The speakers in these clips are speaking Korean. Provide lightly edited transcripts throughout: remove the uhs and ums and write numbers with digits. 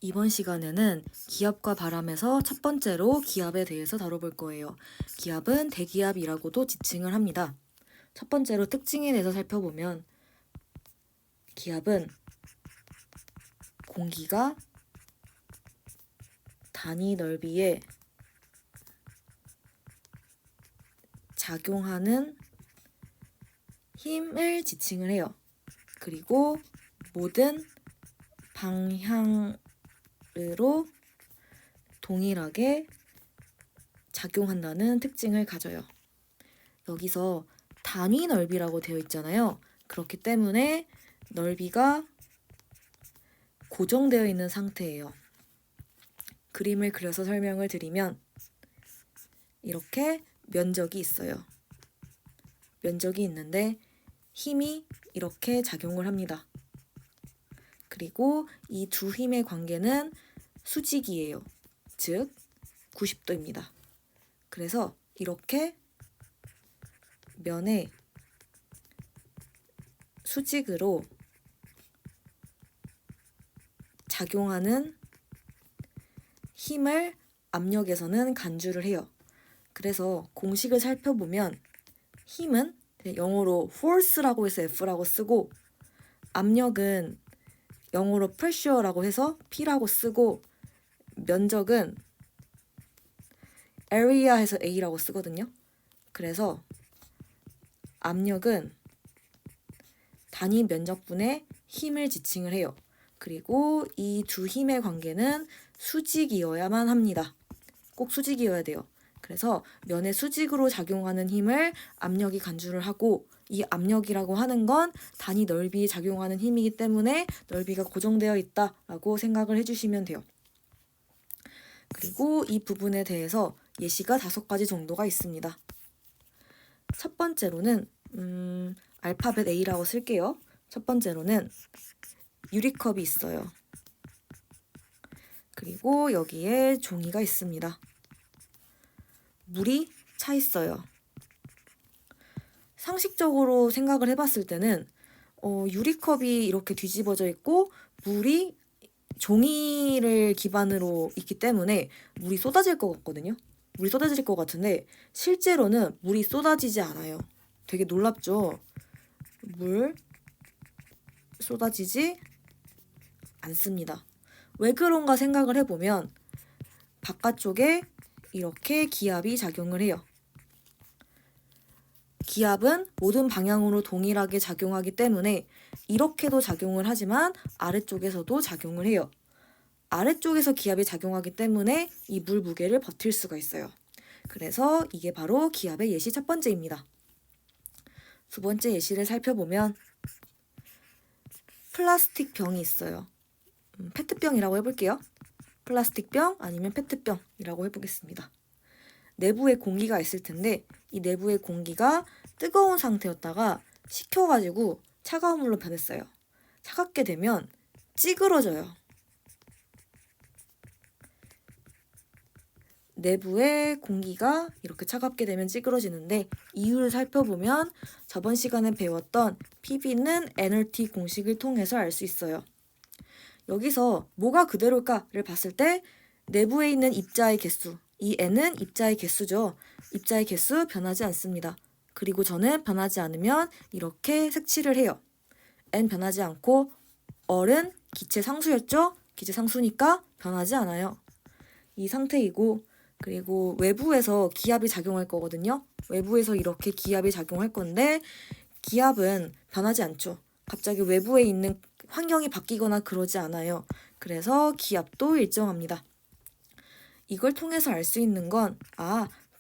이번 시간에는 기압과 바람에서 첫 번째로 기압에 대해서 다뤄볼 거예요. 기압은 대기압이라고도 지칭을 합니다. 첫 번째로 특징에 대해서 살펴보면 기압은 공기가 단위 넓이에 작용하는 힘을 지칭을 해요. 그리고 모든 방향으로 동일하게 작용한다는 특징을 가져요. 여기서 단위 넓이라고 되어 있잖아요. 그렇기 때문에 넓이가 고정되어 있는 상태예요. 그림을 그려서 설명을 드리면 이렇게 면적이 있어요. 면적이 있는데 힘이 이렇게 작용을 합니다. 그리고 이 두 힘의 관계는 수직이에요. 즉 90도입니다. 그래서 이렇게 면에 수직으로 작용하는 힘을 압력에서는 간주를 해요. 그래서 공식을 살펴보면 힘은 영어로 force라고 해서 F라고 쓰고 압력은 영어로 pressure라고 해서 P라고 쓰고 면적은 area 해서 A라고 쓰거든요. 그래서 압력은 단위 면적분의 힘을 지칭을 해요. 그리고 이 두 힘의 관계는 수직이어야만 합니다. 꼭 수직이어야 돼요. 그래서 면의 수직으로 작용하는 힘을 압력이 간주를 하고 이 압력이라고 하는 건 단위 넓이에 작용하는 힘이기 때문에 넓이가 고정되어 있다라고 생각을 해주시면 돼요. 그리고 이 부분에 대해서 예시가 5가지 정도가 있습니다. 첫 번째로는 알파벳 A라고 쓸게요. 첫 번째로는 유리컵이 있어요. 그리고 여기에 종이가 있습니다. 물이 차 있어요. 상식적으로 생각을 해봤을 때는 유리컵이 이렇게 뒤집어져 있고 물이 종이를 기반으로 있기 때문에 물이 쏟아질 것 같거든요. 물이 쏟아질 것 같은데 실제로는 물이 쏟아지지 않아요. 되게 놀랍죠? 물 쏟아지지 않습니다. 왜 그런가 생각을 해보면 바깥쪽에 이렇게 기압이 작용을 해요. 기압은 모든 방향으로 동일하게 작용하기 때문에 이렇게도 작용을 하지만 아래쪽에서도 작용을 해요. 아래쪽에서 기압이 작용하기 때문에 이 물 무게를 버틸 수가 있어요. 그래서 이게 바로 기압의 예시 첫 번째입니다. 두 번째 예시를 살펴보면 플라스틱 병이 있어요. 페트병이라고 해볼게요. 플라스틱 병 아니면 페트병이라고 해보겠습니다. 내부에 공기가 있을 텐데 이 내부의 공기가 뜨거운 상태였다가 식혀가지고 차가운 물로 변했어요. 차갑게 되면 찌그러져요. 내부의 공기가 이렇게 차갑게 되면 찌그러지는데 이유를 살펴보면 저번 시간에 배웠던 PV는 NRT 공식을 통해서 알 수 있어요. 여기서 뭐가 그대로일까를 봤을 때 내부에 있는 입자의 개수, 이 N은 입자의 개수죠. 입자의 개수 변하지 않습니다. 그리고 저는 변하지 않으면 이렇게 색칠을 해요. N 변하지 않고 R은 기체 상수였죠? 기체 상수니까 변하지 않아요. 이 상태이고 그리고 외부에서 기압이 작용할 거거든요. 외부에서 이렇게 기압이 작용할 건데 기압은 변하지 않죠. 갑자기 외부에 있는 환경이 바뀌거나 그러지 않아요. 그래서 기압도 일정합니다. 이걸 통해서 알 수 있는 건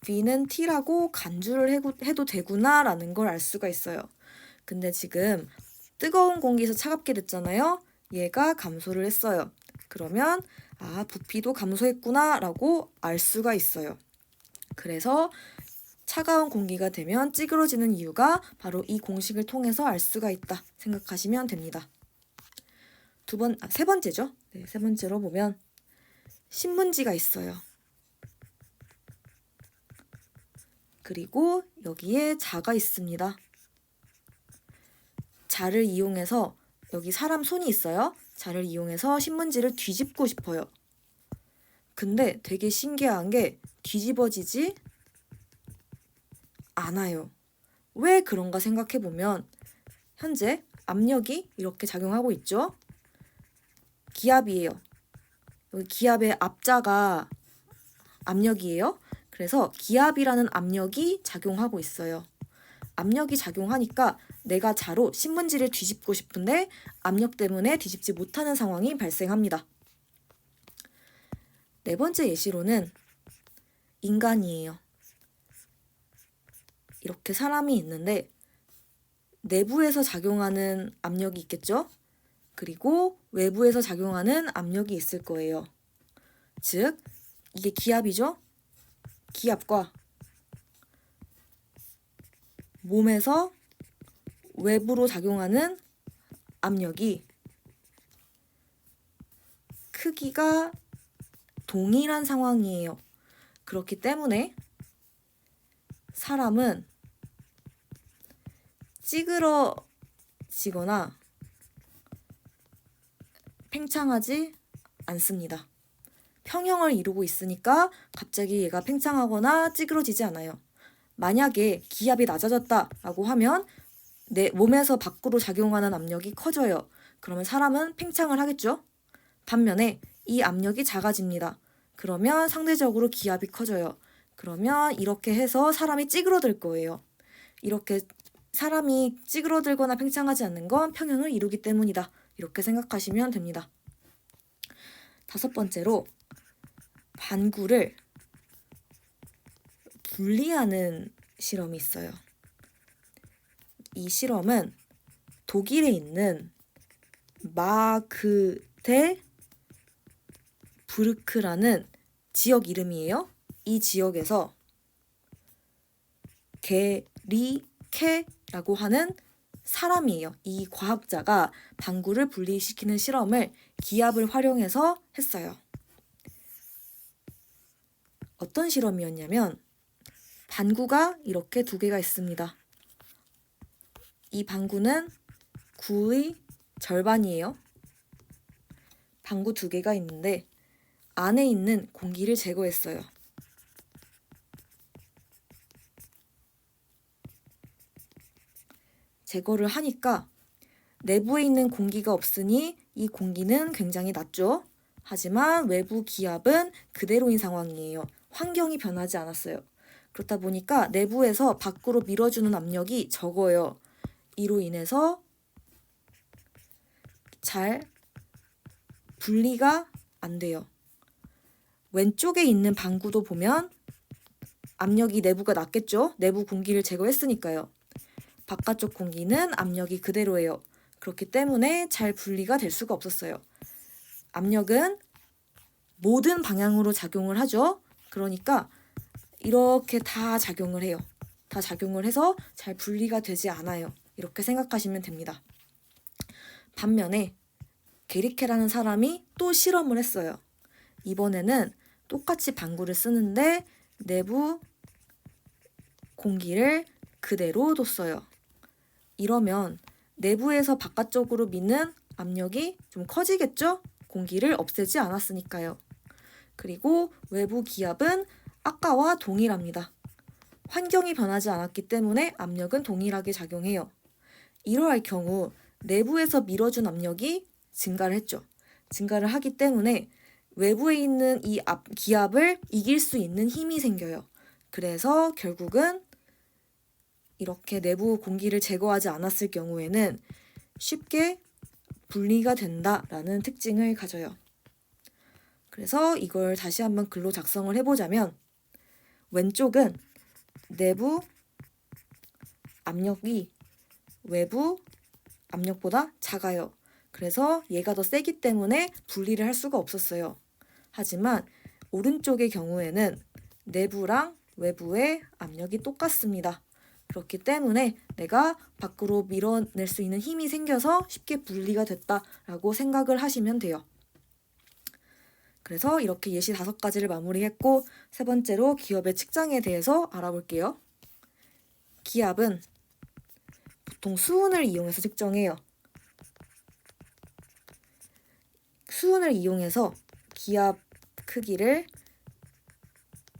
V는 T라고 간주를 해도 되구나 라는 걸 알 수가 있어요. 근데 지금 뜨거운 공기에서 차갑게 됐잖아요. 얘가 감소를 했어요. 그러면 부피도 감소했구나 라고 알 수가 있어요. 그래서 차가운 공기가 되면 찌그러지는 이유가 바로 이 공식을 통해서 알 수가 있다 생각하시면 됩니다. 세 번째죠. 세 번째로 보면 신문지가 있어요. 그리고 여기에 자가 있습니다. 자를 이용해서 여기 사람 손이 있어요. 자를 이용해서 신문지를 뒤집고 싶어요. 근데 되게 신기한 게 뒤집어지지 않아요. 왜 그런가 생각해보면 현재 압력이 이렇게 작용하고 있죠. 기압이에요. 여기 기압의 앞자가 압력이에요. 그래서 기압이라는 압력이 작용하고 있어요. 압력이 작용하니까 내가 자로 신문지를 뒤집고 싶은데 압력 때문에 뒤집지 못하는 상황이 발생합니다. 네 번째 예시로는 인간이에요. 이렇게 사람이 있는데 내부에서 작용하는 압력이 있겠죠? 그리고 외부에서 작용하는 압력이 있을 거예요. 즉, 이게 기압이죠? 기압과 몸에서 외부로 작용하는 압력이 크기가 동일한 상황이에요. 그렇기 때문에 사람은 찌그러지거나 팽창하지 않습니다. 평형을 이루고 있으니까 갑자기 얘가 팽창하거나 찌그러지지 않아요. 만약에 기압이 낮아졌다라고 하면 내 몸에서 밖으로 작용하는 압력이 커져요. 그러면 사람은 팽창을 하겠죠? 반면에 이 압력이 작아집니다. 그러면 상대적으로 기압이 커져요. 그러면 이렇게 해서 사람이 찌그러들 거예요. 이렇게 사람이 찌그러들거나 팽창하지 않는 건 평형을 이루기 때문이다. 이렇게 생각하시면 됩니다. 다섯 번째로 반구를 분리하는 실험이 있어요. 이 실험은 독일에 있는 마그데부르크라는 지역 이름이에요. 이 지역에서 게리케라고 하는 사람이에요. 이 과학자가 반구를 분리시키는 실험을 기압을 활용해서 했어요. 어떤 실험이었냐면 반구가 이렇게 두 개가 있습니다. 이 반구는 구의 절반이에요. 반구 두 개가 있는데 안에 있는 공기를 제거했어요. 제거를 하니까 내부에 있는 공기가 없으니 이 공기는 굉장히 낮죠. 하지만 외부 기압은 그대로인 상황이에요. 환경이 변하지 않았어요. 그렇다 보니까 내부에서 밖으로 밀어주는 압력이 적어요. 이로 인해서 잘 분리가 안 돼요. 왼쪽에 있는 반구도 보면 압력이 내부가 낮겠죠? 내부 공기를 제거했으니까요. 바깥쪽 공기는 압력이 그대로예요. 그렇기 때문에 잘 분리가 될 수가 없었어요. 압력은 모든 방향으로 작용을 하죠. 그러니까 이렇게 다 작용을 해요. 다 작용을 해서 잘 분리가 되지 않아요. 이렇게 생각하시면 됩니다. 반면에 게리케라는 사람이 또 실험을 했어요. 이번에는 똑같이 반구를 쓰는데 내부 공기를 그대로 뒀어요. 이러면 내부에서 바깥쪽으로 미는 압력이 좀 커지겠죠? 공기를 없애지 않았으니까요. 그리고 외부 기압은 아까와 동일합니다. 환경이 변하지 않았기 때문에 압력은 동일하게 작용해요. 이러할 경우 내부에서 밀어준 압력이 증가를 했죠. 증가를 하기 때문에 외부에 있는 이 기압을 이길 수 있는 힘이 생겨요. 그래서 결국은 이렇게 내부 공기를 제거하지 않았을 경우에는 쉽게 분리가 된다라는 특징을 가져요. 그래서 이걸 다시 한번 글로 작성을 해보자면 왼쪽은 내부 압력이 외부 압력보다 작아요. 그래서 얘가 더 세기 때문에 분리를 할 수가 없었어요. 하지만 오른쪽의 경우에는 내부랑 외부의 압력이 똑같습니다. 그렇기 때문에 내가 밖으로 밀어낼 수 있는 힘이 생겨서 쉽게 분리가 됐다라고 생각을 하시면 돼요. 그래서 이렇게 예시 5가지를 마무리했고 세 번째로 기압의 측정에 대해서 알아볼게요. 기압은 보통 수온을 이용해서 측정해요. 수은을 이용해서 기압 크기를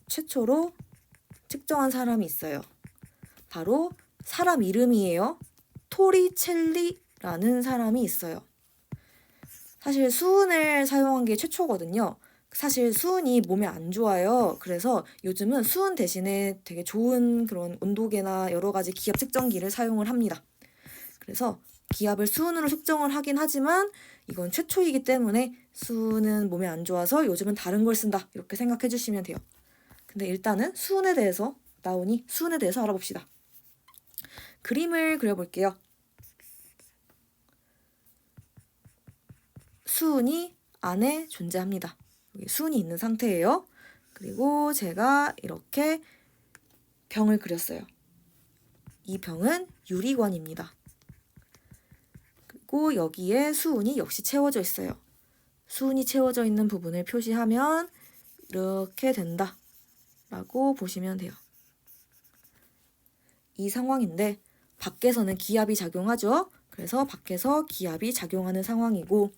최초로 측정한 사람이 있어요. 바로 사람 이름이에요. 토리첼리라는 사람이 있어요. 사실 수은을 사용한 게 최초거든요. 사실 수은이 몸에 안 좋아요. 그래서 요즘은 수은 대신에 되게 좋은 그런 온도계나 여러 가지 기압 측정기를 사용을 합니다. 그래서 기압을 수은으로 측정을 하긴 하지만 이건 최초이기 때문에 수은은 몸에 안 좋아서 요즘은 다른 걸 쓴다. 이렇게 생각해 주시면 돼요. 근데 일단은 수은에 대해서 나오니 수은에 대해서 알아봅시다. 그림을 그려볼게요. 수은이 안에 존재합니다. 여기 수은이 있는 상태예요. 그리고 제가 이렇게 병을 그렸어요. 이 병은 유리관입니다. 그리고 여기에 수은이 역시 채워져 있어요. 수은이 채워져 있는 부분을 표시하면 이렇게 된다 라고 보시면 돼요. 이 상황인데 밖에서는 기압이 작용하죠. 그래서 밖에서 기압이 작용하는 상황이고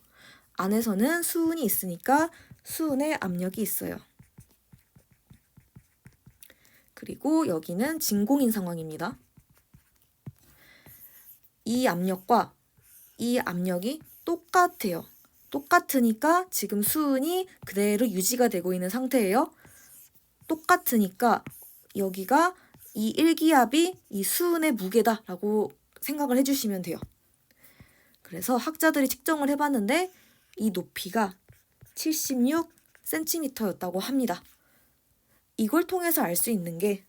안에서는 수은이 있으니까 수은의 압력이 있어요. 그리고 여기는 진공인 상황입니다. 이 압력과 이 압력이 똑같아요. 똑같으니까 지금 수은이 그대로 유지가 되고 있는 상태예요. 똑같으니까 여기가 이 1기압이 이 수은의 무게다라고 생각을 해주시면 돼요. 그래서 학자들이 측정을 해봤는데 이 높이가 76cm였다고 합니다. 이걸 통해서 알 수 있는 게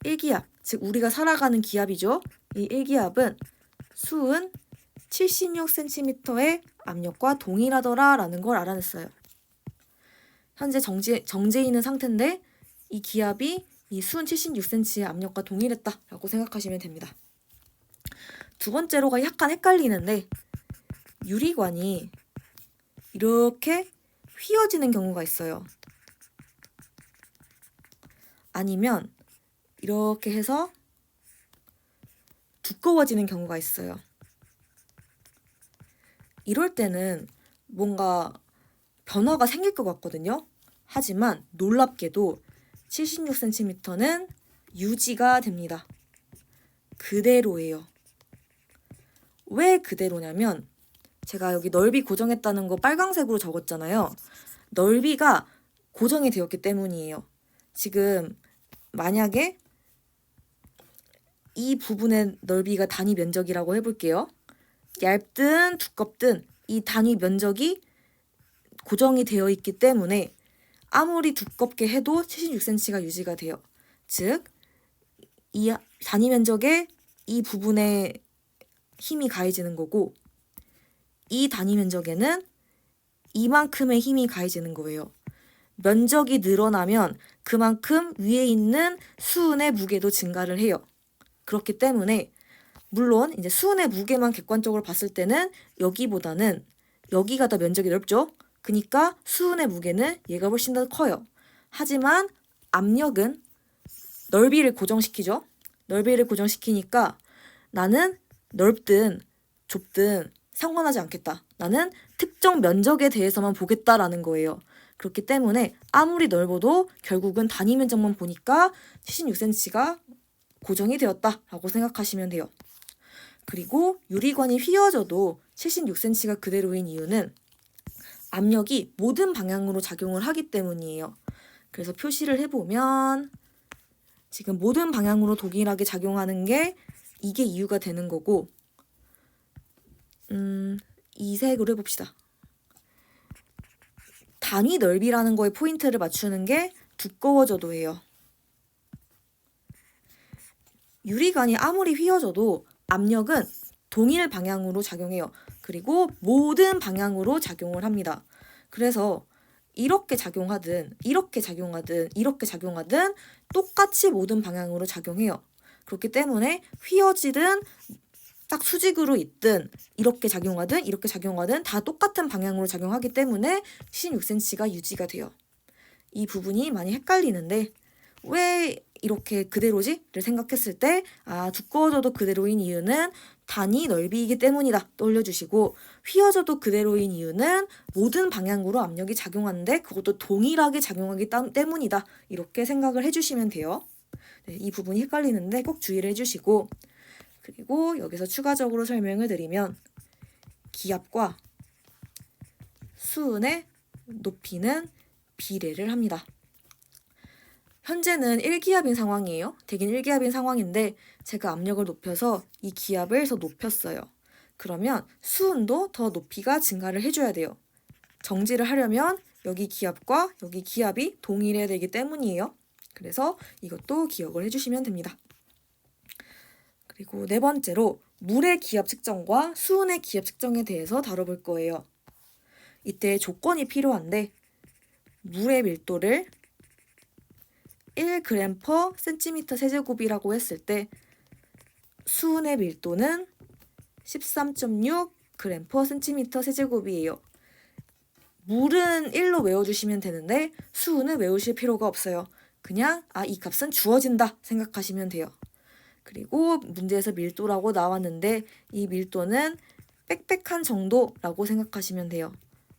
1기압, 즉 우리가 살아가는 기압이죠. 이 1기압은 수은 76cm의 압력과 동일하더라라는 걸 알아냈어요. 현재 정지해 있는 상태인데 이 기압이 이 수은 76cm의 압력과 동일했다라고 생각하시면 됩니다. 두 번째로가 약간 헷갈리는데 유리관이 이렇게 휘어지는 경우가 있어요. 아니면 이렇게 해서 두꺼워지는 경우가 있어요. 이럴 때는 뭔가 변화가 생길 것 같거든요. 하지만 놀랍게도 76cm는 유지가 됩니다. 그대로예요. 왜 그대로냐면 제가 여기 넓이 고정했다는 거 빨강색으로 적었잖아요. 넓이가 고정이 되었기 때문이에요. 지금 만약에 이 부분의 넓이가 단위 면적이라고 해볼게요. 얇든 두껍든 이 단위 면적이 고정이 되어 있기 때문에 아무리 두껍게 해도 76cm가 유지가 돼요. 즉, 이 단위 면적에 이 부분에 힘이 가해지는 거고 이 단위 면적에는 이만큼의 힘이 가해지는 거예요. 면적이 늘어나면 그만큼 위에 있는 수은의 무게도 증가를 해요. 그렇기 때문에 물론 이제 수은의 무게만 객관적으로 봤을 때는 여기보다는 여기가 더 면적이 넓죠. 그러니까 수은의 무게는 얘가 훨씬 더 커요. 하지만 압력은 넓이를 고정시키죠. 넓이를 고정시키니까 나는 넓든 좁든 상관하지 않겠다. 나는 특정 면적에 대해서만 보겠다라는 거예요. 그렇기 때문에 아무리 넓어도 결국은 단위 면적만 보니까 76cm가 고정이 되었다라고 생각하시면 돼요. 그리고 유리관이 휘어져도 76cm가 그대로인 이유는 압력이 모든 방향으로 작용을 하기 때문이에요. 그래서 표시를 해보면 지금 모든 방향으로 동일하게 작용하는 게 이게 이유가 되는 거고 이 색으로 해봅시다. 단위 넓이라는 거에 포인트를 맞추는 게 두꺼워져도 해요. 유리관이 아무리 휘어져도 압력은 동일 방향으로 작용해요. 그리고 모든 방향으로 작용을 합니다. 그래서 이렇게 작용하든 이렇게 작용하든 이렇게 작용하든 똑같이 모든 방향으로 작용해요. 그렇기 때문에 휘어지든 딱 수직으로 있든 이렇게 작용하든 이렇게 작용하든 다 똑같은 방향으로 작용하기 때문에 76cm가 유지가 돼요. 이 부분이 많이 헷갈리는데 왜 이렇게 그대로지? 를 생각했을 때 두꺼워져도 그대로인 이유는 단위 넓이이기 때문이다 떠올려주시고, 휘어져도 그대로인 이유는 모든 방향으로 압력이 작용하는데 그것도 동일하게 작용하기 때문이다, 이렇게 생각을 해주시면 돼요. 네, 이 부분이 헷갈리는데 꼭 주의를 해주시고, 그리고 여기서 추가적으로 설명을 드리면 기압과 수은의 높이는 비례를 합니다. 현재는 1기압인 상황이에요. 대긴 1기압인 상황인데 제가 압력을 높여서 이 기압을 더 높였어요. 그러면 수은도 더 높이가 증가를 해줘야 돼요. 정지를 하려면 여기 기압과 여기 기압이 동일해야 되기 때문이에요. 그래서 이것도 기억을 해주시면 됩니다. 그리고 네 번째로 물의 기압 측정과 수은의 기압 측정에 대해서 다뤄볼 거예요. 이때 조건이 필요한데, 물의 밀도를 1g/cm 세제곱이라고 했을 때 수은의 밀도는 13.6g/cm 세제곱이에요. 물은 1로 외워주시면 되는데 수은은 외우실 필요가 없어요. 그냥 이 값은 주어진다 생각하시면 돼요. 그리고 문제에서 밀도라고 나왔는데 이 밀도는 빽빽한 정도라고 생각하시면 돼요.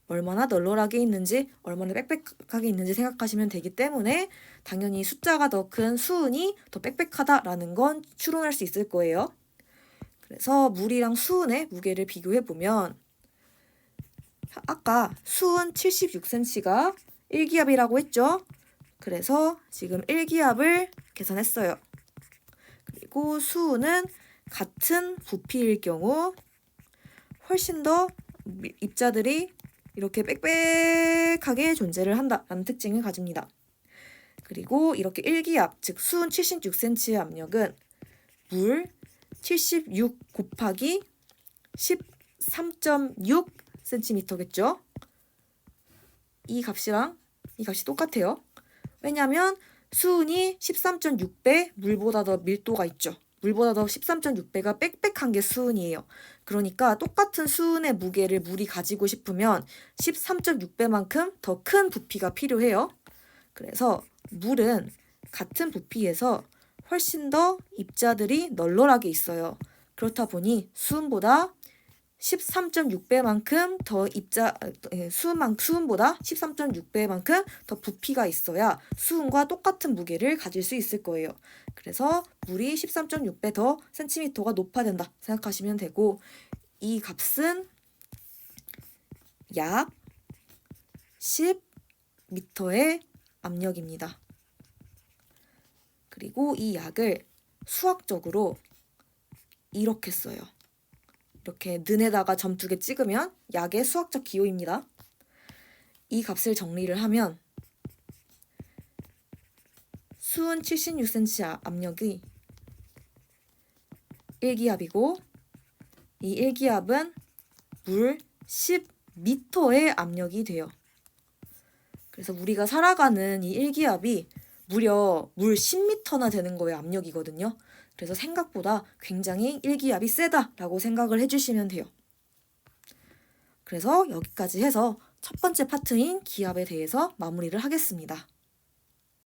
얼마나 널널하게 있는지, 얼마나 빽빽하게 있는지 생각하시면 되기 때문에 당연히 숫자가 더 큰 수은이 더 빽빽하다라는 건 추론할 수 있을 거예요. 그래서 물이랑 수은의 무게를 비교해보면 아까 수은 76cm가 1기압이라고 했죠? 그래서 지금 1기압을 계산했어요. 그리고 수은은 같은 부피일 경우 훨씬 더 입자들이 이렇게 빽빽하게 존재를 한다라는 특징을 가집니다. 그리고 이렇게 1기압, 즉 수은 76cm의 압력은 물 76 곱하기 13.6cm겠죠? 이 값이랑 이 값이 똑같아요. 왜냐하면 수은이 13.6배 물보다 더 밀도가 있죠. 물보다 더 13.6배가 빽빽한 게 수은이에요. 그러니까 똑같은 수은의 무게를 물이 가지고 싶으면 13.6배만큼 더 큰 부피가 필요해요. 그래서 물은 같은 부피에서 훨씬 더 입자들이 널널하게 있어요. 그렇다 보니 수은보다 13.6배만큼 더 수은보다 13.6배만큼 더 부피가 있어야 수은과 똑같은 무게를 가질 수 있을 거예요. 그래서 물이 13.6배 더 센티미터가 높아진다 생각하시면 되고, 이 값은 약 10m의 압력입니다. 그리고 이 약을 수학적으로 이렇게 써요. 이렇게 는에다가 점 2개 찍으면 약의 수학적 기호입니다. 이 값을 정리를 하면 수은 76cm 압력이 1기압이고 이 1기압은 물 10m의 압력이 돼요. 그래서 우리가 살아가는 이 1기압이 무려 물 10m나 되는 거의 압력이거든요. 그래서 생각보다 굉장히 1기압이 세다라고 생각을 해주시면 돼요. 그래서 여기까지 해서 첫 번째 파트인 기압에 대해서 마무리를 하겠습니다.